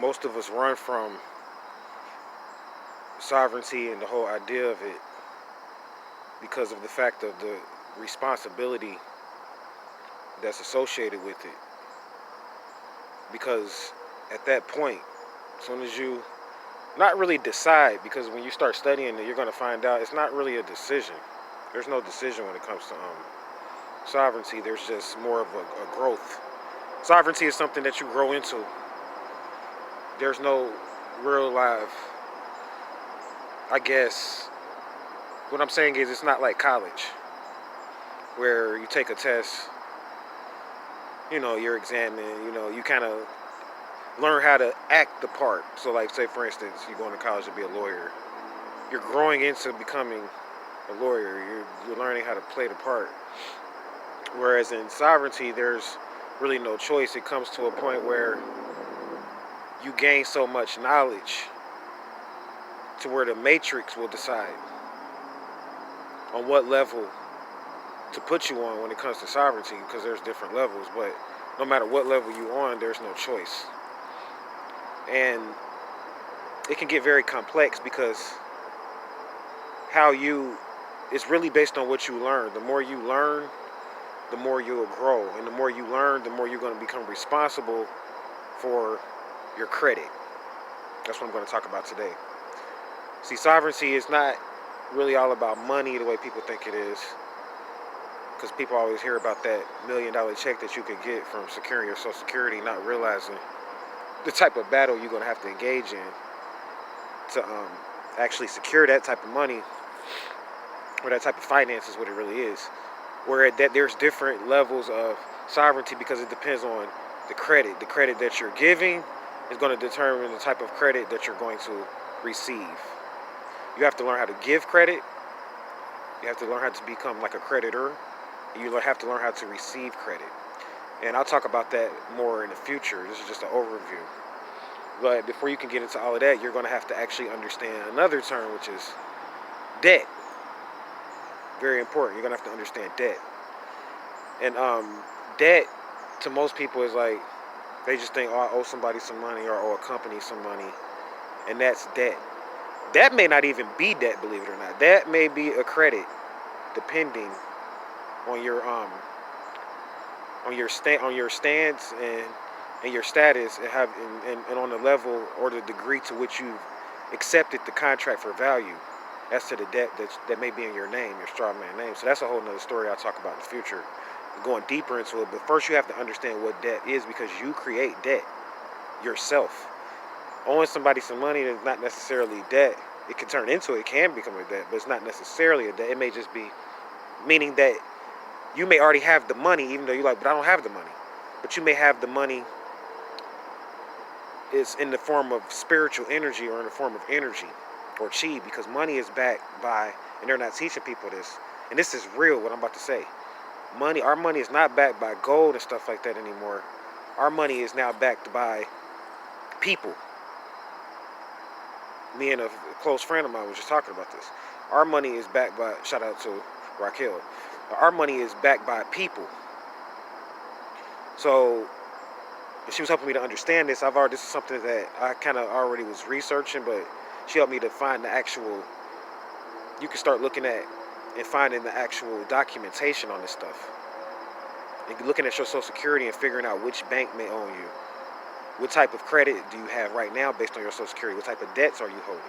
most of us run from sovereignty and the whole idea of it because of the fact of the responsibility that's associated with it. Because at that point, as soon as you not really decide, because when you start studying it, you're going to find out it's not really a decision. There's no decision when it comes to sovereignty. There's just more of a growth. Sovereignty is something that you grow into. There's no real live, I guess, what I'm saying is it's not like college where you take a test, you're examined, you kind of learn how to act the part. So like say for instance, you're going to college to be a lawyer. You're growing into becoming a lawyer. You're learning how to play the part. Whereas in sovereignty, there's really no choice. It comes to a point where you gain so much knowledge to where the matrix will decide on what level to put you on when it comes to sovereignty, because there's different levels, but no matter what level you're on, there's no choice. And it can get very complex because it's really based on what you learn. The more you learn, the more you'll grow. And the more you learn, the more you're going to become responsible for your credit. That's what I'm going to talk about today. See, sovereignty is not really all about money the way people think it is. Because people always hear about that $1 million check that you could get from securing your Social Security, not realizing the type of battle you're going to have to engage in to actually secure that type of money or that type of finance is what it really is. Where that there's different levels of sovereignty because it depends on the credit. The credit that you're giving is going to determine the type of credit that you're going to receive. You have to learn how to give credit. You have to learn how to become like a creditor. You have to learn how to receive credit. And I'll talk about that more in the future. This is just an overview. But before you can get into all of that, you're going to have to actually understand another term, which is debt. Very important. You're going to have to understand debt. And debt, to most people, is like, they just think, oh, I owe somebody some money or owe a company some money. And that's debt. That may not even be debt, believe it or not. That may be a credit, depending on your stance and your status and on the level or the degree to which you've accepted the contract for value as to the debt that may be in your name, your straw man name. So that's a whole nother story I'll talk about in the future, going deeper into it. But first you have to understand what debt is, because you create debt yourself. Owing somebody some money is not necessarily debt. It can turn into it can become a debt, but it's not necessarily a debt. It may just be meaning that you may already have the money, even though you're like, but I don't have the money. But you may have the money is in the form of spiritual energy or in the form of energy or chi, because money is backed by, and they're not teaching people this, and this is real, what I'm about to say. Our money is not backed by gold and stuff like that anymore. Our money is now backed by people. Me and a close friend of mine was just talking about this. Our money is backed by, shout out to Raquel, our money is backed by people. So she was helping me to understand this. This is something that I kind of already was researching, but she helped me to find the actual, you can start looking at and finding the actual documentation on this stuff. And looking at your Social Security and figuring out which bank may own you. What type of credit do you have right now based on your Social Security? What type of debts are you holding?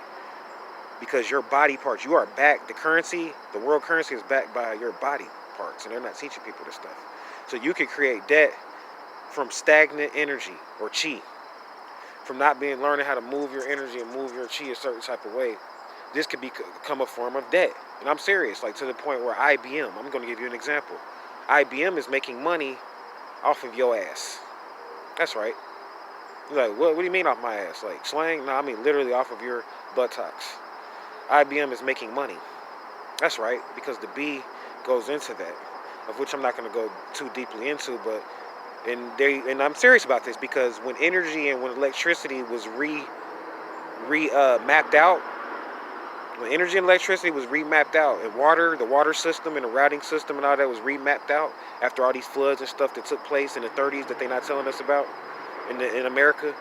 Because your body parts, you are backed, the world currency is backed by your body parts, and they're not teaching people this stuff. So you can create debt from stagnant energy or chi, from not learning how to move your energy and move your chi a certain type of way. This could become a form of debt. And I'm serious, like to the point where IBM, I'm going to give you an example. IBM is making money off of your ass. That's right. You're like, what do you mean off my ass? Like slang? No, I mean literally off of your buttocks. IBM is making money. That's right, because the B goes into that, of which I'm not going to go too deeply into, but and I'm serious about this, because when energy and when electricity was mapped out, when energy and electricity was remapped out, and the water system and the routing system and all that was remapped out after all these floods and stuff that took place in the 30s that they're not telling us about in America,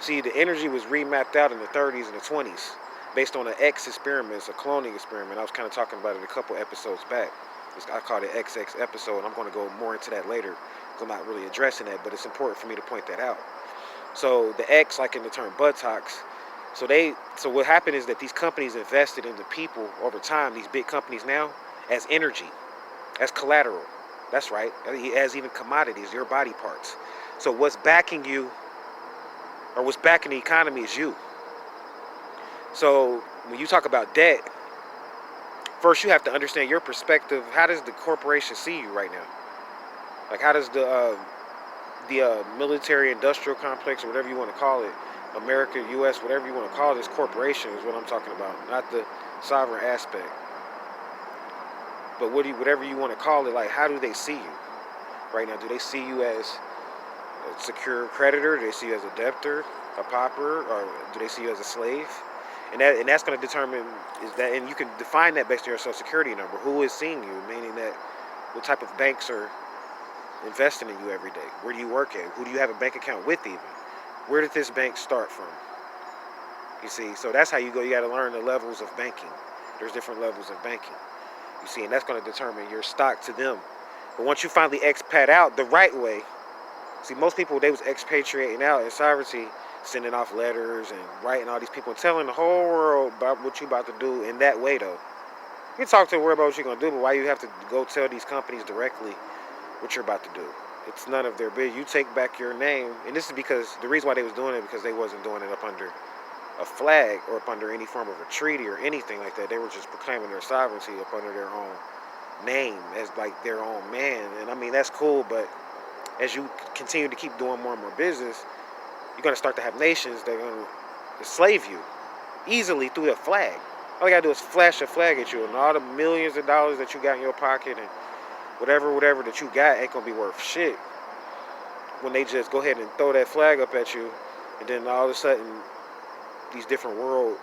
See, the energy was remapped out in the 30s and the 20s based on an X experiment, a cloning experiment. I was kind of talking about it a couple episodes back. I called it XX episode, and I'm going to go more into that later. I'm not really addressing that, but it's important for me to point that out. So the X, like in the term buttocks, so what happened is that these companies invested in the people over time, these big companies now, as energy, as collateral. That's right, as even commodities, your body parts. So what's backing you, or what's backing the economy is you. So when you talk about debt, first you have to understand your perspective. How does the corporation see you right now? Like, how does the military industrial complex, or whatever you want to call it, America, U.S., whatever you want to call this corporation is what I'm talking about, not the sovereign aspect. But whatever you want to call it, like, how do they see you right now? Do they see you as a secure creditor? Do they see you as a debtor, a pauper, or do they see you as a slave? And that's going to determine is that, and you can define that based on your social security number. Who is seeing you? Meaning that what type of banks are investing in you every day? Where do you work at? Who do you have a bank account with even? Where did this bank start from? You see, so that's how you go. You got to learn the levels of banking. There's different levels of banking. You see, and that's going to determine your stock to them. But once you finally expat out the right way, see, most people, they was expatriating out in sovereignty, sending off letters and writing all these people and telling the whole world about what you about to do in that way, though. You can talk to the world about what you're going to do, but why you have to go tell these companies directly what you're about to do? It's none of their business. You take back your name, and this is because the reason why they was doing it, because they wasn't doing it up under a flag or up under any form of a treaty or anything like that. They were just proclaiming their sovereignty up under their own name as like their own man. And I mean, that's cool, but as you continue to keep doing more and more business, you're going to start to have nations that are going to enslave you easily through a flag. All you got to do is flash a flag at you, and all the millions of dollars that you got in your pocket and whatever that you got ain't going to be worth shit when they just go ahead and throw that flag up at you. And then all of a sudden, these different world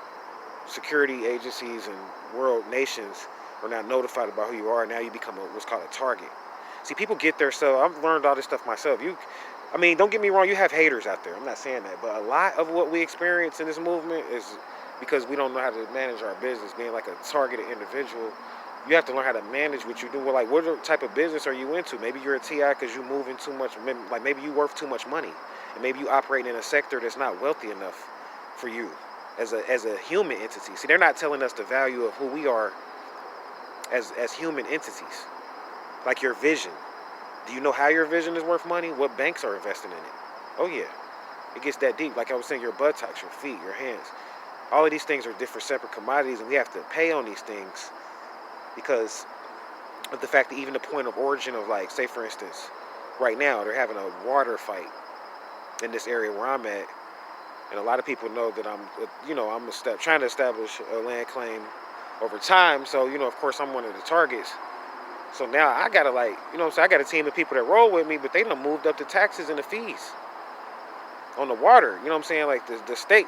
security agencies and world nations are now notified about who you are. Now you become what's called a target. See, people get there. So I've learned all this stuff myself. I mean, don't get me wrong. You have haters out there. I'm not saying that. But a lot of what we experience in this movement is because we don't know how to manage our business. Being like a targeted individual, you have to learn how to manage what you do. Well, like, what type of business are you into? Maybe you're a TI because you're moving too much. Like, maybe you worth too much money. And maybe you operate in a sector that's not wealthy enough for you as a human entity. See, they're not telling us the value of who we are as human entities. Like your vision. Do you know how your vision is worth money? What banks are investing in it? Oh yeah. It gets that deep. Like I was saying, your buttocks, your feet, your hands. All of these things are different separate commodities, and we have to pay on these things because of the fact that even the point of origin of, like, say for instance, right now they're having a water fight in this area where I'm at. And a lot of people know that I'm trying to establish a land claim over time. So, of course, I'm one of the targets. So now I got to, like, I got a team of people that roll with me, but they done moved up the taxes and the fees on the water. You know what I'm saying? Like the state,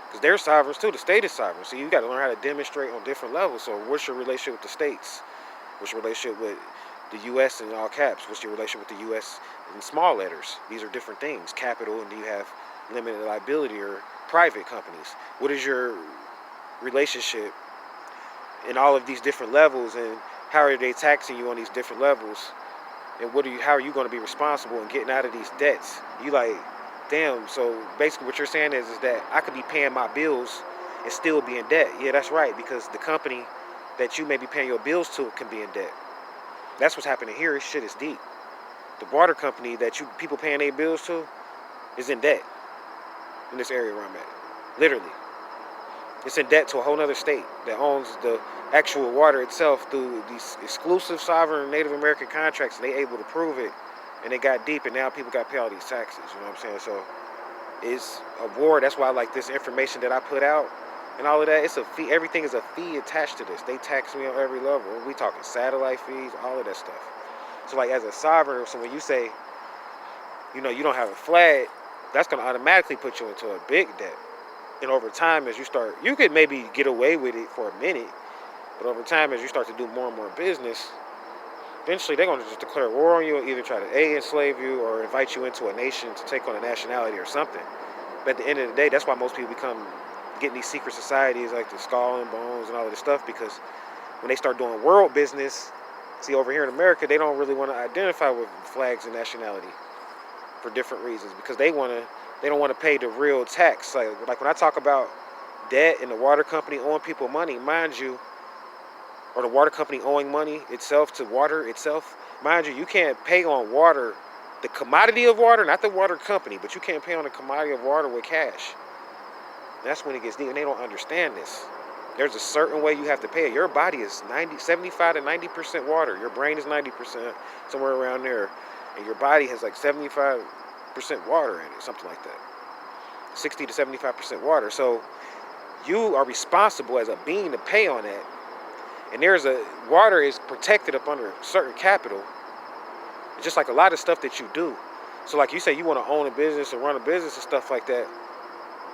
because they're sovereigns too. The state is sovereign. So you got to learn how to demonstrate on different levels. So what's your relationship with the states? What's your relationship with the U.S. in all caps? What's your relationship with the U.S. in small letters? These are different things. Capital, and do you have limited liability or private companies? What is your relationship in all of these different levels, and how are they taxing you on these different levels? And how are you going to be responsible in getting out of these debts? You like, damn, so basically what you're saying is that I could be paying my bills and still be in debt. Yeah, that's right, because the company that you may be paying your bills to can be in debt. That's what's happening here. This shit is deep. The water company that people paying their bills to is in debt in this area where I'm at. Literally. It's in debt to a whole other state that owns the actual water itself through these exclusive sovereign Native American contracts, and they able to prove it, and they got deep, and now people got to pay all these taxes. You know what I'm saying? So it's a war. That's why I like this information that I put out and all of that. It's a fee. Everything is a fee attached to this. They tax me on every level. We talking satellite fees, all of that stuff. So like as a sovereign, so when you say, you don't have a flag, that's going to automatically put you into a big debt. And over time, as you could maybe get away with it for a minute, but over time, as you start to do more and more business, eventually they're going to just declare war on you, and either try to enslave you or invite you into a nation to take on a nationality or something. But at the end of the day, that's why most people getting these secret societies like the Skull and Bones and all of this stuff, because when they start doing world business, see, over here in America, they don't really want to identify with flags and nationality for different reasons, because they don't want to pay the real tax. Like when I talk about debt and the water company owing people money, mind you, or the water company owing money itself to water itself, mind you, you can't pay on water, the commodity of water, not the water company, but you can't pay on the commodity of water with cash. That's when it gets deep, and they don't understand this. There's a certain way you have to pay it. Your body is 75 to 90% water. Your brain is 90%, somewhere around there. And your body has like 75% water in it, something like that. 60 to 75% water. So you are responsible as a being to pay on that. And water is protected up under certain capital. It's just like a lot of stuff that you do. So like you say, you want to own a business or run a business and stuff like that.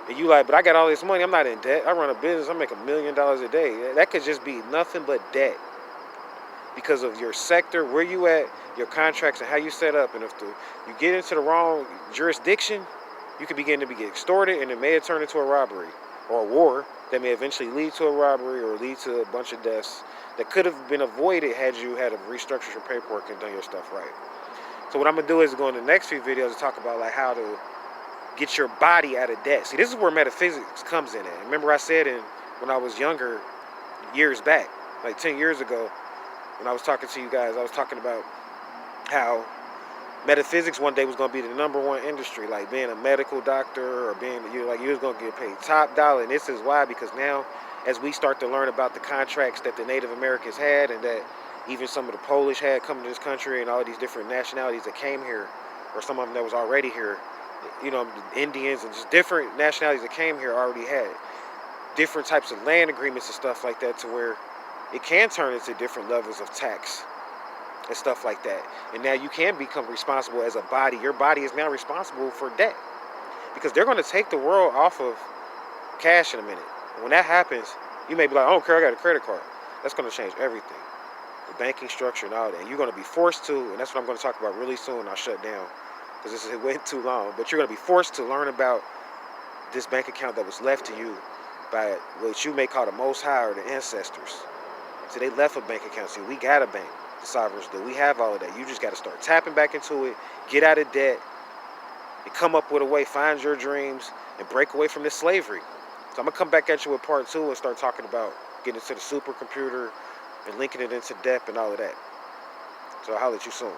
And you like, but I got all this money, I'm not in debt. I run a business, I make $1 million a day. That could just be nothing but debt. Because of your sector, where you at, your contracts, and how you set up. And if you get into the wrong jurisdiction, you could begin to be extorted, and it may have turned into a robbery or a war that may eventually lead to a robbery or lead to a bunch of deaths that could have been avoided had you had to restructure your paperwork and done your stuff right. So what I'm gonna do is go in the next few videos and talk about like how to get your body out of debt. See, this is where metaphysics comes in at. Remember I said when I was younger, years back, like 10 years ago, when I was talking to you guys, I was talking about how metaphysics one day was going to be the #1 industry, like being a medical doctor or you was going to get paid top dollar. And this is why, because now as we start to learn about the contracts that the Native Americans had, and that even some of the Polish had coming to this country, and all of these different nationalities that came here, or some of them that was already here, the Indians and just different nationalities that came here already had different types of land agreements and stuff like that, to where it can turn into different levels of tax and stuff like that. And now you can become responsible as a body. Your body is now responsible for debt, because they're going to take the world off of cash in a minute. And when that happens, you may be like, I don't care, I got a credit card. That's going to change everything. The banking structure and all that. And you're going to be forced to, and that's what I'm going to talk about really soon. I'll shut down because it went too long. But you're going to be forced to learn about this bank account that was left to you by what you may call the Most High or the ancestors. So they left a bank account. See, we got a bank. The sovereigns do. We have all of that. You just got to start tapping back into it, get out of debt, and come up with a way, find your dreams, and break away from this slavery. So I'm going to come back at you with part 2 and start talking about getting into the supercomputer and linking it into debt and all of that. So I'll holler at you soon.